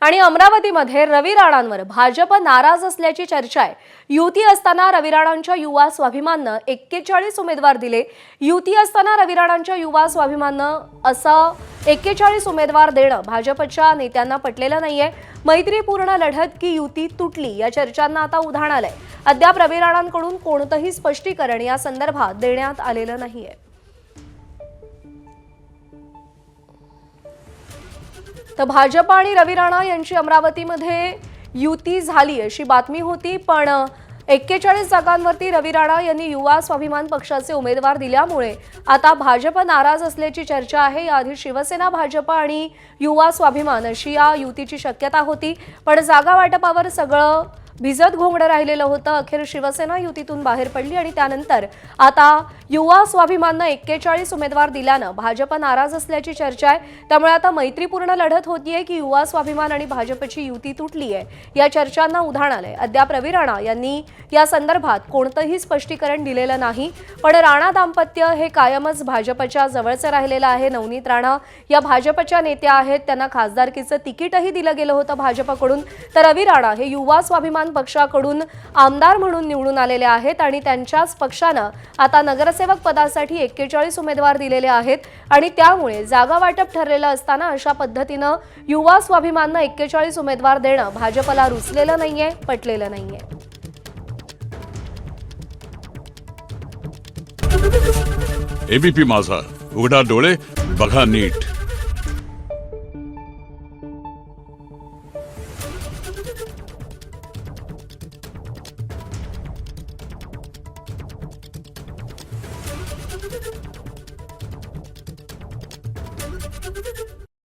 आणि अमरावतीमध्ये रवी राणांवर भाजप नाराज असल्याची चर्चा आहे। युती असताना रवी राणांच्या युवा स्वाभिमाननं 41 उमेदवार दिले। युती असताना रवी राणांच्या युवा स्वाभिमाननं असं 41 उमेदवार देणं भाजपच्या नेत्यांना पटलेलं नाहीये। मैत्रीपूर्ण लढत की युती तुटली या चर्चांना आता उधाण आलंय। अद्याप रवी राणांकडून कोणतंही स्पष्टीकरण या संदर्भात देण्यात आलेलं नाहीये। तर भाजप आणि रवी राणा यांची अमरावतीमध्ये युती झाली अशी बातमी होती, पण 41 जागांवरती रवी राणा यांनी युवा स्वाभिमान पक्षाचे उमेदवार दिल्यामुळे आता भाजप नाराज असल्याची चर्चा आहे। याआधी शिवसेना, भाजप आणि युवा स्वाभिमान अशी या युतीची शक्यता होती, पण जागा वाटपावर सगळं भिजत घोंगडं राहिलेलं होतं। अखेर शिवसेना युतीतून बाहेर पडली आणि त्यानंतर आता युवा स्वाभिमाननं 41 उमेदवार दिल्यानं भाजप नाराज असल्याची चर्चा आहे। त्यामुळे आता मैत्रीपूर्ण लढत होतीये की युवा स्वाभिमान आणि भाजपची युती तुटली आहे या चर्चांना उधाण आलंय। अद्याप रवी राणा यांनी या संदर्भात कोणतंही स्पष्टीकरण दिलेलं नाही, पण राणा दाम्पत्य हे कायमच भाजपच्या जवळचे राहिलेलं आहे। नवनीत राणा या भाजपच्या नेत्या आहेत, त्यांना खासदारकीचं तिकीटही दिलं गेलं होतं भाजपकडून। तर रवी राणा हे युवा स्वाभिमान पक्षाकडून आमदार म्हणून निवडून आलेले आहेत आणि त्यांच्याच पक्षानं आता नगरसेवक पदासाठी 41 उमेदवार दिलेले आहेत आणि त्यामुळे जागा वाटप ठरलेलं असताना अशा पद्धतीनं युवा स्वाभिमाननं 41 उमेदवार देणं भाजपला रुचलेलं नाहीये, पटलेलं नाहीये। एबीपी माझा, उघडा डोळे बघा नीट।